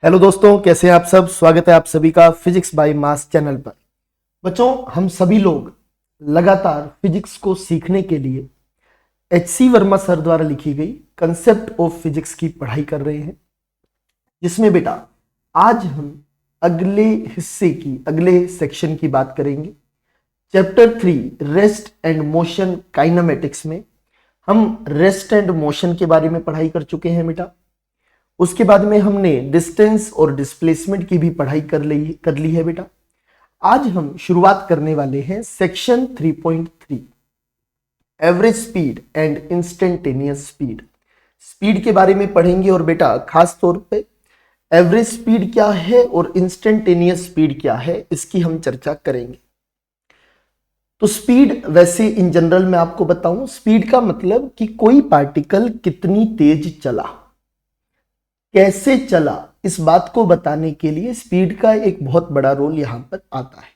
Hello दोस्तों, कैसे हैं आप सब। स्वागत है आप सभी का फिजिक्स बाय मास चैनल पर। बच्चों, हम सभी लोग लगातार फिजिक्स को सीखने के लिए एच.सी. वर्मा सर द्वारा लिखी गई कंसेप्ट ऑफ फिजिक्स की पढ़ाई कर रहे हैं, जिसमें बेटा आज हम अगले सेक्शन की बात करेंगे। Chapter 3 rest and motion kinematics में हम रेस्ट एंड मोशन के बारे में पढ़ाई कर चुके हैं बेटा। उसके बाद में हमने डिस्टेंस और डिस्प्लेसमेंट की भी पढ़ाई कर ली है बेटा। आज हम शुरुआत करने वाले हैं section 3.3 average speed and instantaneous speed. Speed के बारे में पढ़ेंगे और बेटा खास तौर पे एवरेज स्पीड क्या है और इंस्टेंटेनियस स्पीड क्या है, इसकी हम चर्चा करेंगे। तो स्पीड वैसे इन जनरल मैं आपको बताऊं, स्पीड का मतलब कि कोई पार्टिकल कितनी तेज चला, कैसे चला, इस बात को बताने के लिए स्पीड का एक बहुत बड़ा रोल यहां पर आता है।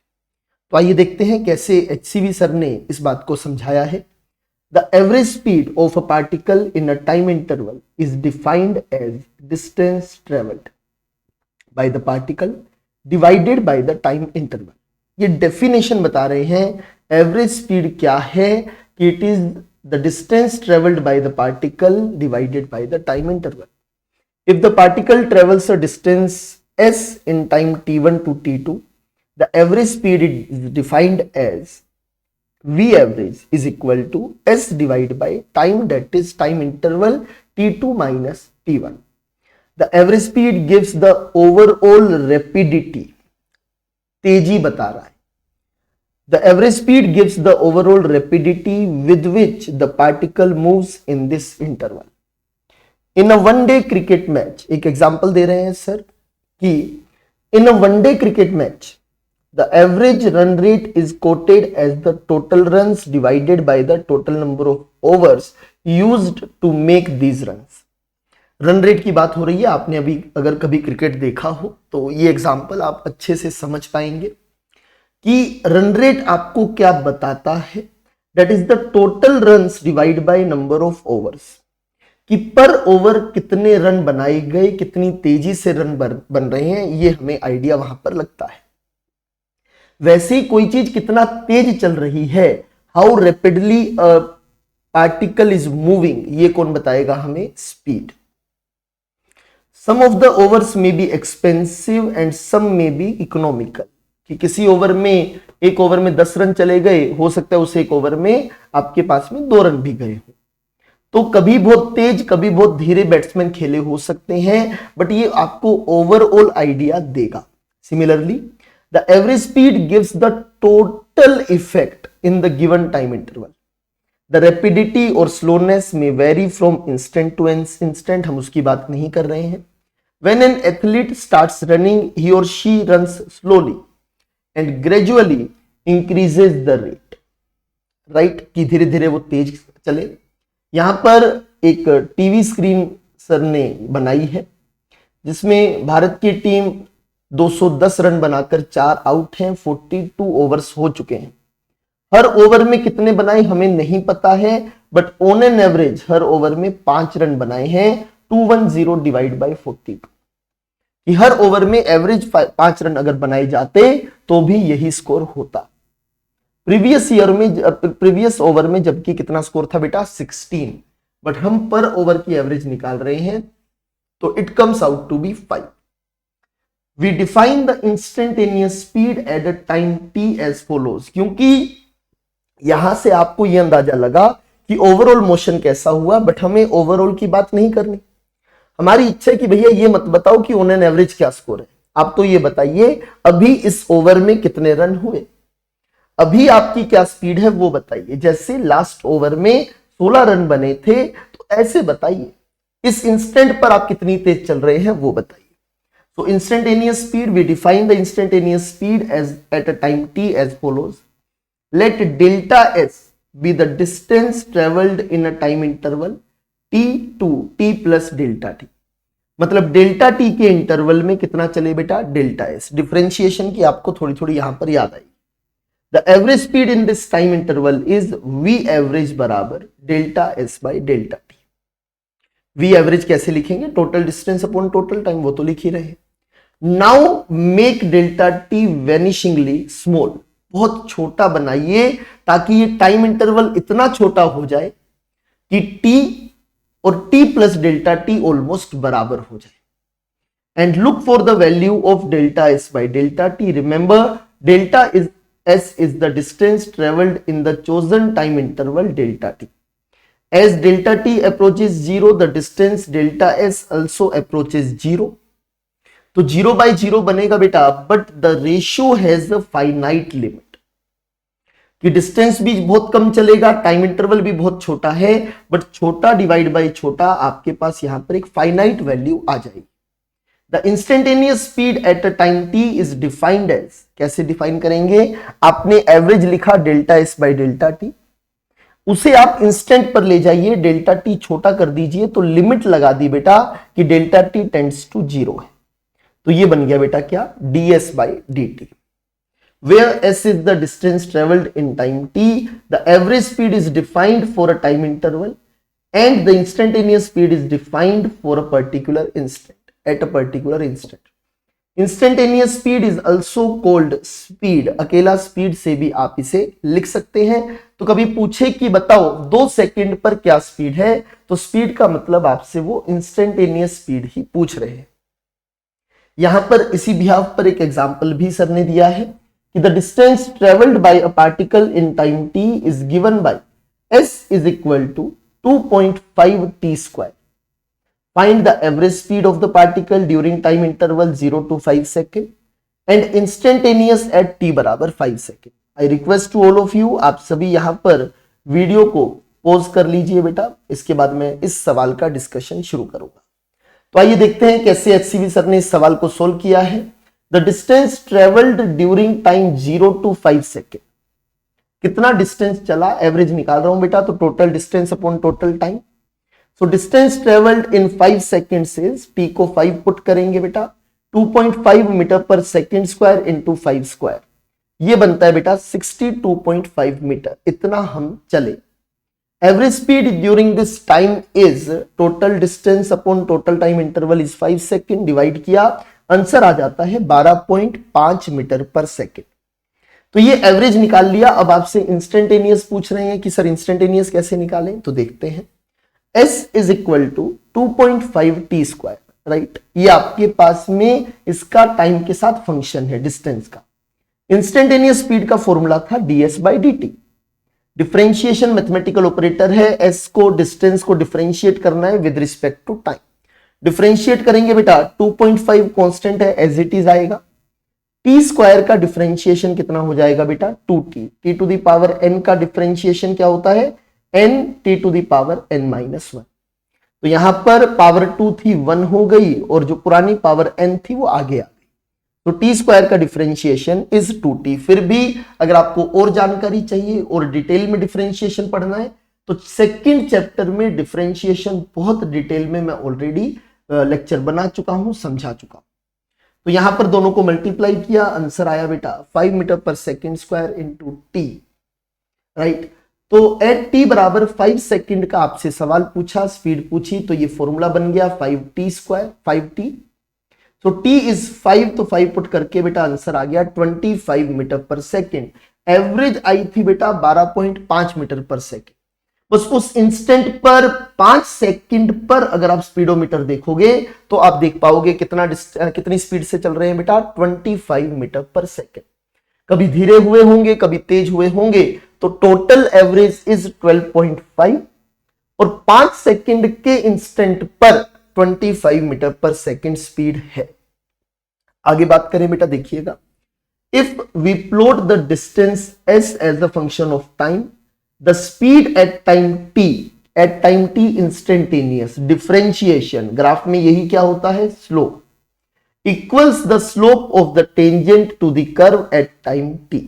तो आइए देखते हैं कैसे एचसीवी सर ने इस बात को समझाया है। The average speed of a particle in a time interval is defined as distance travelled by the particle divided by the time interval. ये डेफिनेशन बता रहे हैं एवरेज स्पीड क्या है कि it is the distance travelled by the particle divided by the time interval. If the particle travels a distance s in time t1 to t2, the average speed is defined as v average is equal to s divided by time, that is time interval t2 minus t1. The average speed gives the overall rapidity, तेजी बता रहा है। The average speed gives the overall rapidity with which the particle moves in this interval. In a one day cricket match, एक example दे रहे हैं sir कि in a one day cricket match the average run rate is quoted as the total runs divided by the total number of overs used to make these runs. Run rate की बात हो रही है। आपने अभी अगर कभी क्रिकेट देखा हो तो ये एग्जाम्पल आप अच्छे से समझ पाएंगे कि रन रेट आपको क्या बताता है। That is the total runs divide by number of overs, कि पर ओवर कितने रन बनाए गए, कितनी तेजी से रन बन रहे हैं, ये हमें आइडिया वहां पर लगता है। वैसे ही कोई चीज कितना तेज चल रही है, how rapidly a particle is moving, ये कौन बताएगा हमें? Speed. Some of the overs में बी एक्सपेंसिव एंड सम में बी इकोनॉमिकल, कि किसी ओवर में, एक ओवर में 10 रन चले गए, हो सकता है उस एक ओवर में आपके पास में 2 रन भी गए हो। तो कभी बहुत तेज कभी बहुत धीरे बैट्समैन खेले हो सकते हैं, बट ये आपको ओवरऑल आइडिया देगा। Similarly the average speed gives the total effect in the given time interval. The rapidity और slowness may vary from instant to instant, हम उसकी बात नहीं कर रहे हैं। When an athlete starts running he or she runs slowly and gradually increases the rate, right, कि धीरे धीरे वो तेज चले। यहां पर एक टीवी स्क्रीन सर ने बनाई है जिसमें भारत की टीम 210 रन बनाकर 4 आउट हैं, 42 ओवर्स हो चुके हैं। हर ओवर में कितने बनाए हमें नहीं पता है, but on an average her over में 5 रन बनाए हैं। 210 डिवाइड बाय 42, कि हर ओवर में एवरेज 5 रन अगर बनाए जाते तो भी यही स्कोर होता। प्रीवियस ओवर में जबकि कितना स्कोर था बेटा? 16, बट हम पर ओवर की एवरेज निकाल रहे हैं तो it comes out to be 5। We define the instantaneous speed at a time t as follows, क्योंकि यहां से आपको यह अंदाजा लगा कि ओवरऑल मोशन कैसा हुआ, बट हमें ओवरऑल की बात नहीं करनी। हमारी इच्छा है कि भैया ये मत बताओ कि ऑन एन एवरेज क्या स्कोर है, आप तो ये बताइए अभी इस ओवर में कितने रन हुए, अभी आपकी क्या स्पीड है वो बताइए। जैसे लास्ट ओवर में 16 रन बने थे, तो ऐसे बताइए इस इंस्टेंट पर आप कितनी तेज चल रहे हैं वो बताइए। So instantaneous speed, we define the instantaneous speed as at a time t as follows. Let delta s be the distance travelled in a time interval t to t plus delta t। मतलब delta t के interval में कितना चले बेटा? Delta s। Differentiation की आपको थोड़ी थोड़ी यहां पर याद आई। The average speed in this time interval is V average बराबर delta s by delta t। V average कैसे लिखेंगे? Total distance upon total time, वो तो लिख ही रहे। Now make delta t vanishingly small, बहुत छोटा बनाइए ताकि ये टाइम इंटरवल इतना छोटा हो जाए कि टी और T plus delta T almost बराबर हो जाए। And look for the value of delta S by delta T. Remember delta is S is the distance travelled in the chosen time interval delta T. As delta t approaches 0, the distance delta s also approaches 0. तो 0/0 बनेगा बेटा, but the ratio has a finite limit, कि distance भी बहुत कम चलेगा, time interval भी बहुत छोटा है, बट छोटा डिवाइड बाय छोटा आपके पास यहां पर एक फाइनाइट वैल्यू आ जाएगी। The instantaneous speed at a time t is defined as, कैसे डिफाइन करेंगे, आपने एवरेज लिखा delta S by delta T, उसे आप इंस्टेंट पर ले जाइए, डेल्टा टी छोटा कर दीजिए, तो लिमिट लगा दी बेटा कि डेल्टा टी टेंड्स टू 0 है, तो ये बन गया बेटा क्या, ds by D T. Where s is the distance travelled in time t, the average speed is defined for a time interval and the instantaneous speed is defined for a particular instant, at a particular instant. Instantaneous speed is also called speed, अकेला speed से भी आप इसे लिख सकते हैं। तो कभी पूछे कि बताओ 2 सेकंड पर क्या स्पीड है, तो स्पीड का मतलब आपसे वो इंस्टेंटेनियस स्पीड ही पूछ रहे हैं। यहां पर इसी बिहाफ पर एक एग्जांपल भी सर ने दिया है कि the distance travelled by a particle in time t is given by s is equal to 2.5 t square. Find the average speed of the particle during time interval 0 to 5 second and instantaneous at t बराबर 5 second. I request to all of you, आप सभी यहां पर video को pause कर लीजिए बेटा, इसके बाद मैं इस सवाल का डिस्कशन शुरू करूंगा। तो आइए देखते हैं कैसे HCV सर ने इस सवाल को सोल्व किया है। The distance travelled during time 0 to 5 second, कितना डिस्टेंस चला, एवरेज निकाल रहा हूं बेटा, तो total distance upon total time. So distance traveled in 5 seconds is, t को 5 पुट करेंगे बेटा, 2.5 मीटर पर सेकेंड स्क्वायर इंटू 5 स्क्वायर, ये बनता है बेटा 62.5 मीटर, इतना हम चले। Average speed during this time is, total distance upon total time interval is 5 second, divide किया, आंसर आ जाता है 12.5 मीटर पर सेकेंड। तो ये एवरेज निकाल लिया। अब आपसे इंस्टेंटेनियस पूछ रहे हैं कि सर इंस्टेंटेनियस कैसे निकालें, तो देखते हैं। s is equal to 2.5 T square, right, ये आपके पास में इसका टाइम के साथ फंक्शन है डिस्टेंस का। इंस्टेंटेनियस स्पीड का फॉर्मूला था ds by D T. Differentiation mathematical operator है, s को डिस्टेंस को डिफरेंशिएट करना है with respect to time. Differentiate करेंगे बेटा, 2.5 कांस्टेंट है, एज इट इज आएगा। टी स्क्वायर का डिफरेंशिएशन कितना हो जाएगा बेटा, 2t, t to the power n का डिफरेंशिएशन क्या होता है, n t to the power n minus 1। तो यहां पर पावर 2 थी 1 हो गई, और जो पुरानी पावर n थी वो आगे आ गई, तो t स्क्वायर का डिफरेंशिएशन इज 2t। फिर भी अगर आपको और जानकारी चाहिए और डिटेल में डिफरेंशिएशन पढ़ना है, तो सेकंड चैप्टर में डिफरेंशिएशन बहुत डिटेल में मैं ऑलरेडी लेक्चर बना चुका हूं, समझा चुका हूं। तो यहां पर दोनों को मल्टीप्लाई किया, आंसर आया बेटा 5 मीटर पर second square into T, right. तो एट t बराबर 5 सेकंड का आपसे सवाल पूछा, स्पीड पूछी, तो ये फॉर्मूला बन गया 5t स्क्वायर, 5t। तो t इज 5, तो 5 पुट करके बेटा आंसर आ गया 25 मीटर पर सेकेंड। एवरेज आई थी बेटा 12.5 मीटर पर सेकेंड। बस उस इंस्टेंट पर 5 सेकंड पर अगर आप स्पीडोमीटर देखोगे तो आप देख पाओगे कितनी स्पीड से चल रहे हैं बेटा, 25 मीटर पर सेकेंड। कभी धीरे हुए होंगे, कभी तेज हुए होंगे, तो टोटल एवरेज इज 12.5 और 5 सेकंड के इंस्टेंट पर 25 मीटर पर सेकंड स्पीड है। आगे बात करें बेटा, देखिएगा, if we plot the distance s as a function of time, the speed at time t instantaneous differentiation, graph में यही क्या होता है, slope, equals the slope of the tangent to the curve at time t।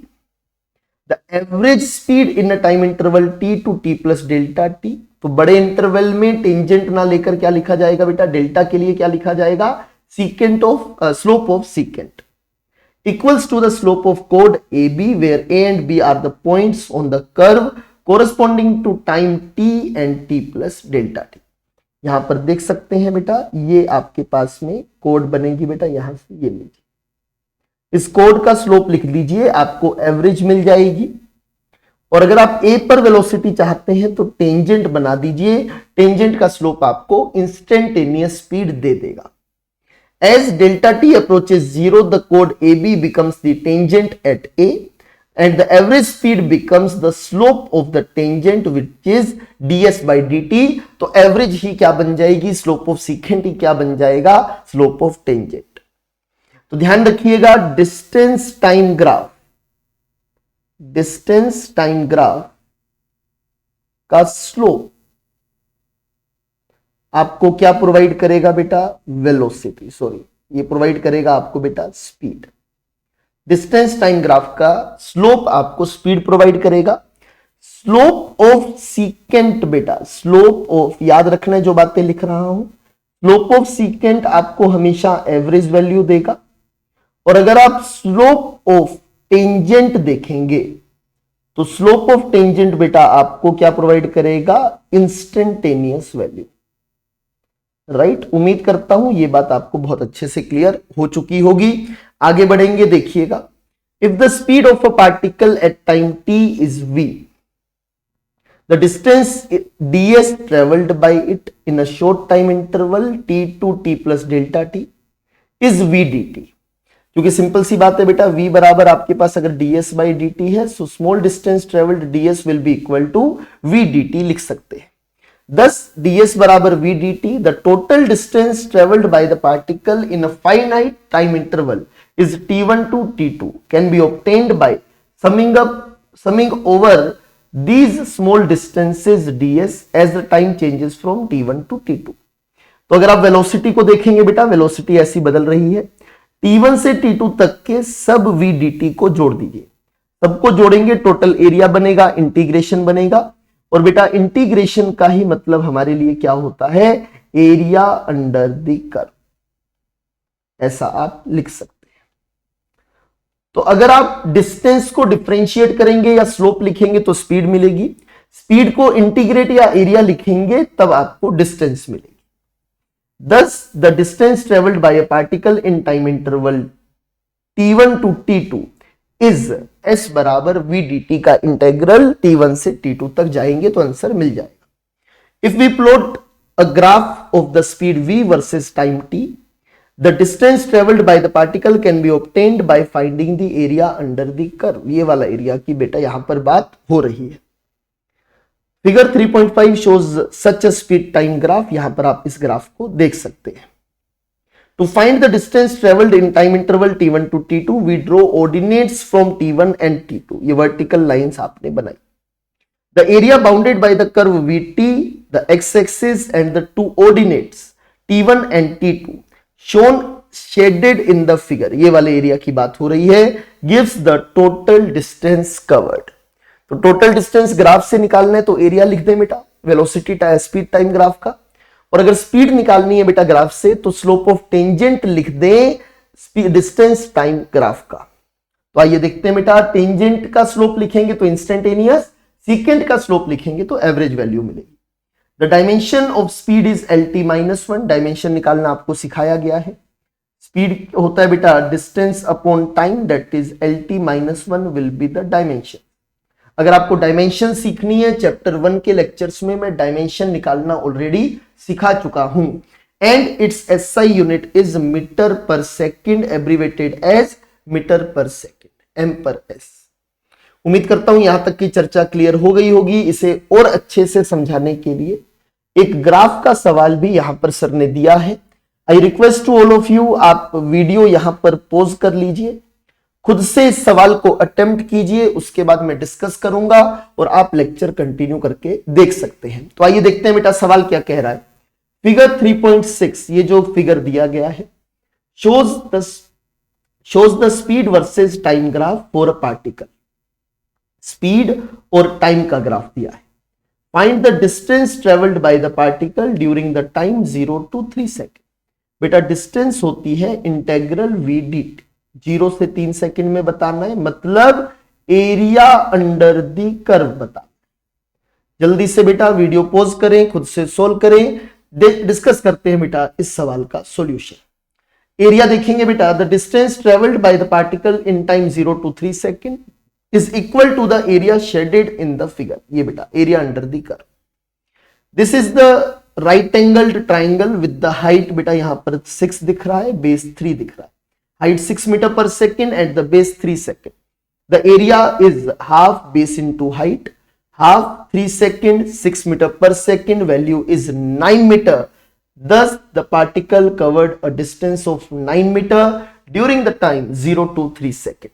The average speed in a time interval t to t plus delta t, तो बड़े interval में tangent ना लेकर क्या लिखा जाएगा बेटा, डेल्टा के लिए क्या लिखा जाएगा, secant of slope of secant, equals to the slope of कोड A B, where a and b are the points on the curve corresponding to time t and t plus delta t। यहां पर देख सकते हैं बेटा, ये आपके पास में कोड बनेगी बेटा, यहां से ये लीजिए, इस कोड का स्लोप लिख लीजिए, आपको एवरेज मिल जाएगी। और अगर आप ए पर वेलोसिटी चाहते हैं तो टेंजेंट बना दीजिए, टेंजेंट का स्लोप आपको इंस्टेंटेनियस स्पीड दे देगा। As delta T approaches 0 the कोड A B becomes the tangent at A and the average speed becomes the slope of the tangent which is ds by dt। तो average ही क्या बन जाएगी, slope of secant ही क्या बन जाएगा, slope of tangent. तो ध्यान रखिएगा, distance time graph, distance time graph का स्लोप आपको क्या प्रोवाइड करेगा बेटा, वेलोसिटी, सॉरी ये प्रोवाइड करेगा आपको बेटा स्पीड। डिस्टेंस टाइम ग्राफ का स्लोप आपको स्पीड प्रोवाइड करेगा। स्लोप ऑफ सीकेंट बेटा, स्लोप ऑफ, याद रखना है जो बातें लिख रहा हूं, स्लोप ऑफ सीकेंट आपको हमेशा एवरेज वैल्यू देगा। और अगर आप स्लोप ऑफ टेंजेंट देखेंगे तो स्लोप ऑफ टेंजेंट बेटा आपको क्या प्रोवाइड करेगा, इंस्टेंटेनियस वैल्यू। राइट, उम्मीद करता हूं ये बात आपको बहुत अच्छे से क्लियर हो चुकी होगी। आगे बढ़ेंगे, देखिएगा, if the speed of a particle at time t is v, the distance ds travelled by it in a short time interval t to t plus delta t is v dt। क्योंकि simple सी बात है बेटा, v बराबर आपके पास अगर ds by dt है, so small distance travelled ds will be equal to v dt लिख सकते हैं। Thus, ds बराबर v dt, the total distance traveled by the particle in a finite time interval is t1 to t2 can be obtained by summing over these small distances ds as the time changes from t1 to t2। तो अगर आप velocity को देखेंगे बेटा, velocity ऐसी बदल रही है, t1 से t2 तक के सब v dt को जोड़ दीजिए, सबको जोड़ेंगे टोटल एरिया बनेगा, इंटीग्रेशन बनेगा। और बेटा इंटीग्रेशन का ही मतलब हमारे लिए क्या होता है, एरिया अंडर द कर्व, ऐसा आप लिख सकते हैं। तो अगर आप डिस्टेंस को डिफरेंशिएट करेंगे या स्लोप लिखेंगे तो स्पीड मिलेगी, स्पीड को इंटीग्रेट या एरिया लिखेंगे तब आपको डिस्टेंस मिलेगी। Thus, the distance traveled by a particle in time interval t1 to t2 is s बराबर v dt का इंटेग्रल t1 से t2 तक जाएंगे तो आंसर मिल जाएगा। If we plot a graph of the speed v versus time t, the distance travelled by the particle can be obtained by finding the area under the curve. ये वाला area की बेटा यहां पर बात हो रही है। Figure 3.5 shows such a speed time graph, यहां पर आप इस ग्राफ को देख सकते हैं। To find the distance traveled in time interval t1 to t2, we draw ordinates from t1 and t2। ये vertical lines आपने बनाई। The area bounded by the curve vt, the x-axis and the two ordinates t1 and t2 shown shaded in the figure, ये वाले area की बात हो रही है, gives the total distance covered। तो total distance ग्राफ से निकालना है तो एरिया लिख दें बेटा, वेलोसिटी स्पीड टाइम ग्राफ का। और अगर स्पीड निकालनी है बेटा ग्राफ से तो स्लोप ऑफ टेंजेंट लिख दें डिस्टेंस टाइम ग्राफ का। तो आइए देखते हैं बेटा, टेंजेंट का स्लोप लिखेंगे तो इंस्टेंटेनियस, सीकेंट का स्लोप लिखेंगे तो एवरेज वैल्यू मिलेगी। The dimension of speed is lt-1, dimension निकालना आपको सिखाया गया है। स्पीड होता है बेटा distance upon time, that is lt-1 will be the dimension. अगर आपको डायमेंशन सीखनी है, चैप्टर 1 के लेक्चर्स में मैं डायमेंशन निकालना ऑलरेडी सिखा चुका हूं। And its SI unit is metre per second, abbreviated as metre per second, M per S. उम्मीद करता हूं यहां तक की चर्चा क्लियर हो गई होगी। इसे और अच्छे से समझाने के लिए एक ग्राफ का सवाल भी यहां पर सर ने दिया है। I request to all of you, आप वीडियो यहां पर पॉज कर लीजिए, खुद से इस सवाल को अटेम्प्ट कीजिए, उसके बाद मैं डिस्कस करूंगा और आप लेक्चर कंटिन्यू करके देख सकते हैं। तो आइए देखते हैं बेटा सवाल क्या कह रहा है। फिगर 3.6, ये जो फिगर दिया गया है, shows the speed versus time graph for a particle। Speed और टाइम का ग्राफ दिया है। Find the distance travelled by the particle during the time 0 to 3 second. बेटा डिस्टेंस होती है इंटेग्रल v dt, 0 से 3 सेकेंड में बताना है, मतलब एरिया अंडर दी कर्व बताना। जल्दी से बेटा वीडियो पॉज करें, खुद से सोल्व करें। डिस्कस करते हैं बेटा इस सवाल का सॉल्यूशन। एरिया देखेंगे बेटा, the distance travelled by the particle in time 0 to 3 second is equal to the area shaded in the figure. ये बेटा area under the curve. This is the right angled triangle with the height, बेटा यहां पर 6 दिख रहा है, base 3 दिख रहा है, हाइट 6 मीटर पर second at the base 3 second. The area is half base into height, half 3 second 6 meter per second, value is 9 meter. Thus the particle covered a distance of 9 meter during the time 0 to 3 second.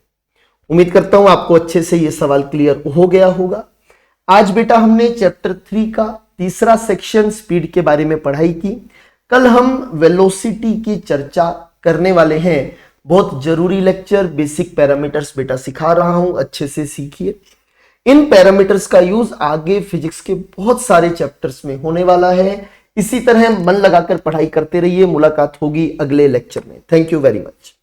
उम्मीद करता हूं आपको अच्छे से ये सवाल clear हो गया होगा। आज बेटा हमने चैप्टर 3 का तीसरा सेक्शन स्पीड के बारे में पढ़ाई की। कल हम वेलोसिटी की चर्चा करने वाले हैं। बहुत जरूरी लेक्चर, बेसिक पैरामीटर्स बेटा सिखा रहा हूं, अच्छे से सीखिए। इन पैरामीटर्स का यूज आगे फिजिक्स के बहुत सारे चैप्टर्स में होने वाला है। इसी तरह मन लगाकर पढ़ाई करते रहिए। मुलाकात होगी अगले लेक्चर में। Thank you very much.